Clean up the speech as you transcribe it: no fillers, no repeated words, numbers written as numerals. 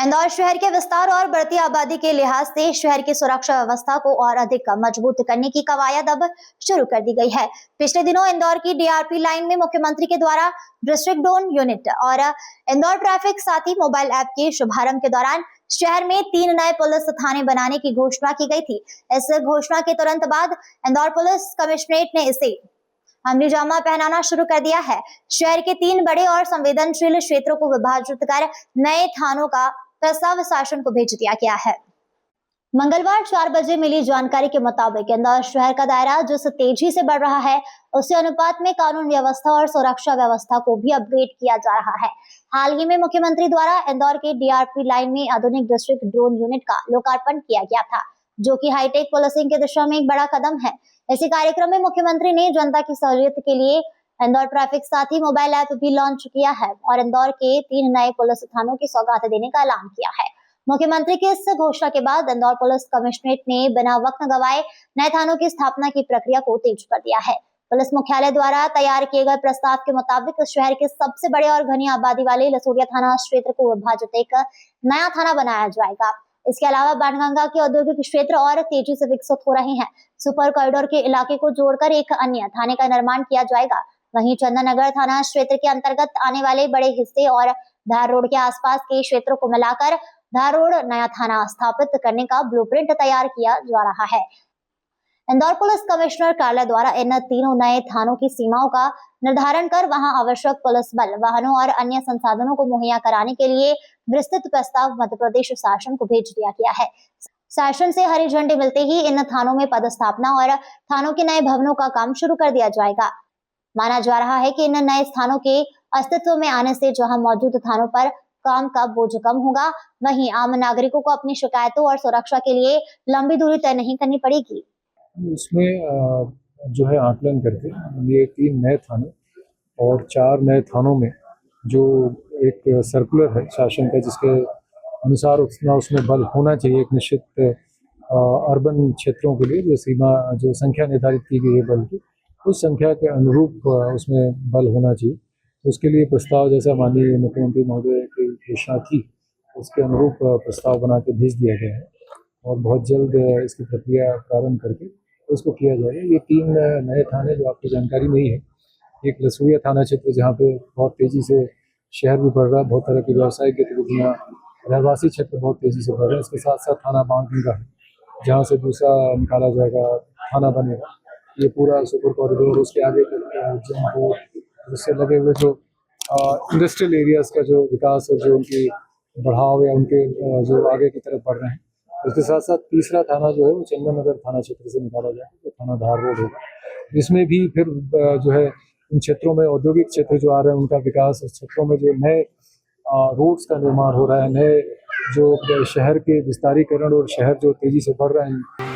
इंदौर शहर के विस्तार और बढ़ती आबादी के लिहाज से शहर की सुरक्षा व्यवस्था को और अधिक मजबूत करने की कवायद अब शुरू कर दी गई है। पिछले दिनों इंदौर की डीआरपी लाइन में मुख्यमंत्री के द्वारा डिस्ट्रिक्ट ड्रोन यूनिट और इंदौर ट्रैफिक साथी मोबाइल ऐप के शुभारंभ के दौरान शहर में 3 नए पुलिस थाने बनाने की घोषणा की गई थी। इस घोषणा के तुरंत बाद इंदौर पुलिस कमिश्नरेट ने इसे अमली जामा पहनाना शुरू कर दिया है। शहर के 3 बड़े और संवेदनशील क्षेत्रों को विभाजित कर नए थानों का प्रस्ताव शासन को भेज दिया गया है। मंगलवार 4 बजे मिली जानकारी के मुताबिक इंदौर शहर का दायरा जिस तेजी से बढ़ रहा है, उसी अनुपात में कानून व्यवस्था और सुरक्षा व्यवस्था को भी अपग्रेड किया जा रहा है। हाल ही में मुख्यमंत्री द्वारा इंदौर के डीआरपी लाइन में आधुनिक डिस्ट्रिक्ट ड्रोन यूनिट का लोकार्पण किया गया था, जो कि हाईटेक पुलिसिंग की दिशा में एक बड़ा कदम है। इसी कार्यक्रम में मुख्यमंत्री ने जनता की सहूलियत के लिए इंदौर ट्रैफिक साथी मोबाइल ऐप भी लॉन्च किया है और इंदौर के 3 नए पुलिस थानों की सौगात देने का ऐलान किया है। मुख्यमंत्री की इस घोषणा के बाद इंदौर पुलिस कमिश्नरेट ने बिना वक्त गवाए नए थानों की स्थापना की प्रक्रिया को तेज कर दिया है। पुलिस मुख्यालय द्वारा तैयार किए गए प्रस्ताव के मुताबिक शहर के सबसे बड़े और घनी आबादी वाले लसूरिया थाना क्षेत्र को विभाजित एक नया थाना बनाया जाएगा। इसके अलावा बाणगंगा के औद्योगिक क्षेत्र और तेजी से विकसित हो रहे हैं। सुपर कॉरिडोर के इलाके को जोड़कर एक अन्य थाने का निर्माण किया जाएगा। वहीं चंदननगर थाना क्षेत्र के अंतर्गत आने वाले बड़े हिस्से और धार रोड के आसपास के क्षेत्रों को मिलाकर धार रोड नया थाना स्थापित करने का ब्लूप्रिंट तैयार किया जा रहा है। इंदौर पुलिस कमिश्नर कार्यालय द्वारा इन तीनों नए थानों की सीमाओं का निर्धारण कर वहां आवश्यक पुलिस बल, वाहनों और अन्य संसाधनों को मुहैया कराने के लिए विस्तृत प्रस्ताव मध्य प्रदेश शासन को भेज दिया गया है। शासन से हरी झंडी मिलते ही इन थानों में पदस्थापना और थानों के नए भवनों का काम शुरू कर दिया जाएगा। माना जा रहा है कि इन नए स्थानों के अस्तित्व में आने से जहां मौजूद थानों पर काम का बोझ कम होगा, वहीं आम नागरिकों को अपनी शिकायतों और सुरक्षा के लिए लंबी दूरी तय नहीं करनी पड़ेगी। इसमें जो है आकलन करके ये 3 नए थाने और 4 नए थानों में जो एक सर्कुलर है शासन का, जिसके अनुसार उसमें बल होना चाहिए एक निश्चित अर्बन क्षेत्रों के लिए, जो सीमा जो संख्या निर्धारित की गई है बल की, उस संख्या के अनुरूप उसमें बल होना चाहिए। उसके लिए प्रस्ताव, जैसा माननीय मुख्यमंत्री महोदय की घोषणा थी, उसके अनुरूप प्रस्ताव बना के भेज दिया गया है और बहुत जल्द इसकी प्रक्रिया प्रारंभ करके उसको किया जाएगा। ये 3 नए थाने जो आपको जानकारी नहीं है, एक लसूरिया थाना क्षेत्र जहाँ पे बहुत तेज़ी से शहर भी बढ़ रहा है, बहुत तरह की व्यावसायिक गतिविधियाँ, रहवासी क्षेत्र बहुत तेज़ी से बढ़ रहे हैं। इसके साथ साथ थाना बाणगंगा है, जहाँ से दूसरा निकाला जाएगा थाना बनेगा। ये पूरा सुपर कॉरिडोर, उसके आगे उससे लगे हुए जो इंडस्ट्रियल एरियाज़ का जो विकास और जो उनकी बढ़ाव या उनके जो आगे की तरफ बढ़ रहे हैं। उसके साथ साथ तीसरा थाना जो है वो चंदननगर थाना क्षेत्र से निकाला जाएगा, तो थाना धार रोड होगा। इसमें भी फिर जो है इन क्षेत्रों में औद्योगिक क्षेत्र जो आ रहे हैं उनका विकास, उस क्षेत्रों में जो नए रोड्स का निर्माण हो रहा है, नए जो शहर के विस्तारीकरण और शहर जो तेज़ी से बढ़ रहे हैं